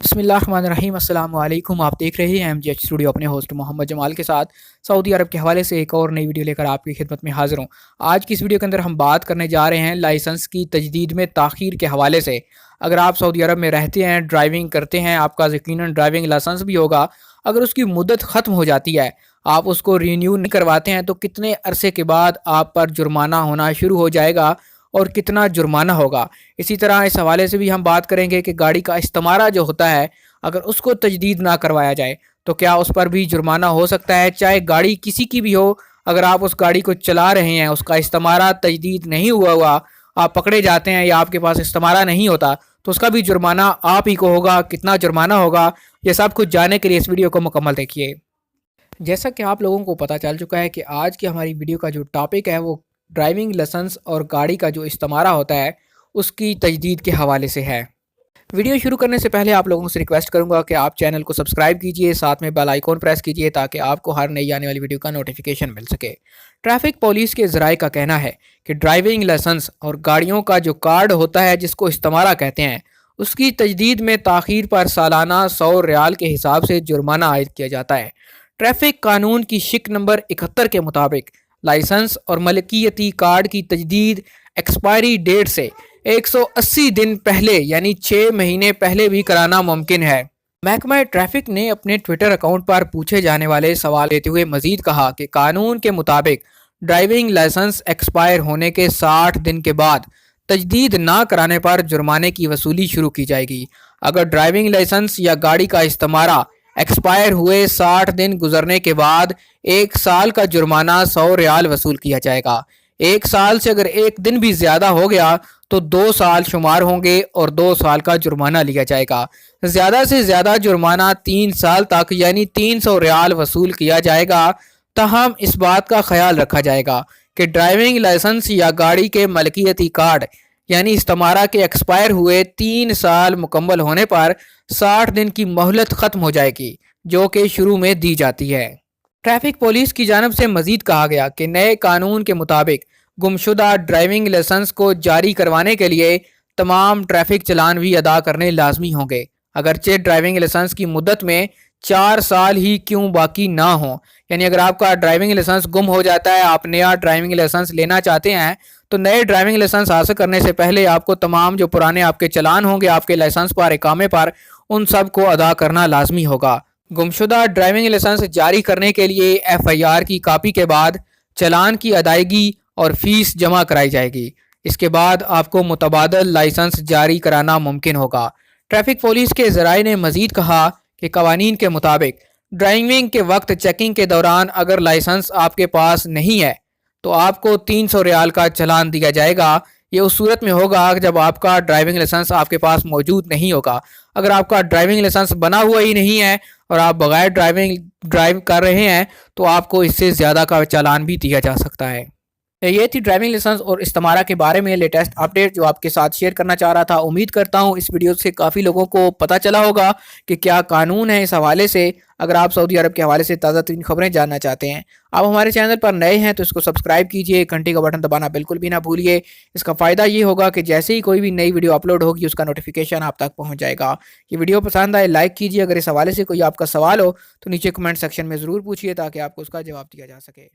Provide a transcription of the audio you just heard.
बिस्मिल्लाहिर्रहमानिर्रहीम। अस्सलाम वालेकुम। आप देख रहे हैं MGH स्टूडियो अपने होस्ट मोहम्मद जमाल के साथ। सऊदी अरब के हवाले से एक और नई वीडियो लेकर आपकी खिदमत में हाज़िर हूँ। आज की इस वीडियो के अंदर हम बात करने जा रहे हैं लाइसेंस की तजदीद में ताख़ीर के हवाले से। अगर आप सऊदी अरब में रहते हैं, ड्राइविंग करते हैं, आपका यकीनन ड्राइविंग लाइसेंस भी होगा। अगर उसकी मुद्दत ख़त्म हो जाती है, आप उसको रीन्यू नहीं करवाते हैं, तो कितने अरसे के बाद आप पर जुर्माना होना शुरू हो जाएगा और कितना जुर्माना होगा। इसी तरह इस हवाले से भी हम बात करेंगे कि गाड़ी का इस्तेमारा जो होता है, अगर उसको तजदीद ना करवाया जाए तो क्या उस पर भी जुर्माना हो सकता है। चाहे गाड़ी किसी की भी हो, अगर आप उस गाड़ी को चला रहे हैं, उसका इस्तेमारा तजदीद नहीं हुआ, आप पकड़े जाते हैं या आपके पास इस्तेमारा नहीं होता, तो उसका भी जुर्माना आप ही को होगा। कितना जुर्माना होगा, ये सब कुछ जानने के लिए इस वीडियो को मुकम्मल देखिए। जैसा कि आप लोगों को पता चल चुका है कि आज की हमारी वीडियो का जो टॉपिक है वो ड्राइविंग लाइसेंस और गाड़ी का जो इस्तेमारा होता है उसकी तजदीद के हवाले से है। वीडियो शुरू करने से पहले आप लोगों से रिक्वेस्ट करूंगा कि आप चैनल को सब्सक्राइब कीजिए, साथ में बेल आइकॉन प्रेस कीजिए ताकि आपको हर नई आने वाली वीडियो का नोटिफिकेशन मिल सके। ट्रैफिक पुलिस के ज़राए का कहना है कि ड्राइविंग लाइसेंस और गाड़ियों का जो कार्ड होता है जिसको इस्तेमारा कहते हैं, उसकी तजदीद में ताख़ीर पर सालाना 100 रियाल के हिसाब से जुर्माना आयद किया जाता है। ट्रैफिक कानून की शिक नंबर 71 के मुताबिक लाइसेंस और मलकियती कार्ड की तजदीद एक्सपायरी डेट से 180 दिन पहले यानी 6 महीने पहले भी कराना मुमकिन है। महकमा ट्रैफिक ने अपने ट्विटर अकाउंट पर पूछे जाने वाले सवाल देते हुए मजीद कहा कि कानून के मुताबिक ड्राइविंग लाइसेंस एक्सपायर होने के 60 दिन के बाद तजदीद ना कराने पर जुर्माने की वसूली शुरू की जाएगी। अगर ड्राइविंग लाइसेंस या गाड़ी का इस्तेमारा एक्सपायर हुए 60 दिन गुजरने के बाद 1 साल का जुर्माना 100 रियाल वसूल किया जाएगा। 1 साल से अगर एक दिन भी ज़्यादा हो गया तो 2 साल शुमार होंगे और 2 साल का जुर्माना लिया जाएगा। ज़्यादा से ज़्यादा जुर्माना 3 साल तक यानी 300 रियाल वसूल किया जाएगा। ताहम इस बात का ख्याल रखा जाएगा कि ड्राइविंग लाइसेंस या गाड़ी के मलकियती कार्ड यानी इस्तेमारा के एक्सपायर हुए 3 साल मुकम्मल होने पर 60 दिन की मोहलत ख़त्म हो जाएगी जो कि शुरू में दी जाती है। ट्रैफिक पुलिस की जानब से मजीद कहा गया कि नए कानून के मुताबिक गुमशुदा ड्राइविंग लाइसेंस को जारी करवाने के लिए तमाम ट्रैफिक चलान भी अदा करने लाजमी होंगे, अगरचे ड्राइविंग लाइसेंस की मुद्दत में 4 साल ही क्यों बाकी ना हो। यानी अगर आपका ड्राइविंग लाइसेंस गुम हो जाता है, आप नया ड्राइविंग लाइसेंस लेना चाहते हैं, तो नए ड्राइविंग लाइसेंस हासिल करने से पहले आपको तमाम जो पुराने आपके चलान होंगे आपके लाइसेंस पर, इकामे पर, उन सब को अदा करना लाजमी होगा। गुमशुदा ड्राइविंग लाइसेंस जारी करने के लिए FIR की कापी के बाद चलान की अदायगी और फीस जमा कराई जाएगी। इसके बाद आपको मुतबादल लाइसेंस जारी कराना मुमकिन होगा। ट्रैफिक पुलिस के ज़राए ने मजीद कहा कि कवानीन के मुताबिक ड्राइविंग के वक्त चेकिंग के दौरान अगर लाइसेंस आपके पास नहीं है तो आपको 300 रियाल का चलान दिया जाएगा। ये उस सूरत में होगा जब आपका ड्राइविंग लाइसेंस आपके पास मौजूद नहीं होगा। अगर आपका ड्राइविंग लाइसेंस बना हुआ ही नहीं है और आप बगैर ड्राइव कर रहे हैं तो आपको इससे ज़्यादा का चालान भी दिया जा सकता है। ये थी ड्राइविंग लाइसेंस और इस्तेमारा के बारे में लेटेस्ट अपडेट जो आपके साथ शेयर करना चाह रहा था। उम्मीद करता हूँ इस वीडियो से काफ़ी लोगों को पता चला होगा कि क्या कानून है इस हवाले से। अगर आप सऊदी अरब के हवाले से ताज़ा तरीन खबरें जानना चाहते हैं, आप हमारे चैनल पर नए हैं तो इसको सब्सक्राइब कीजिए, घंटी का बटन दबाना बिल्कुल भी ना भूलिए। इसका फ़ायदा ये होगा कि जैसे ही कोई भी नई वीडियो अपलोड होगी उसका नोटिफिकेशन आप तक पहुँच जाएगा। ये वीडियो पसंद आए लाइक कीजिए। अगर इस हवाले से कोई आपका सवाल हो तो नीचे कमेंट सेक्शन में ज़रूर पूछिए ताकि आपको उसका जवाब दिया जा सके।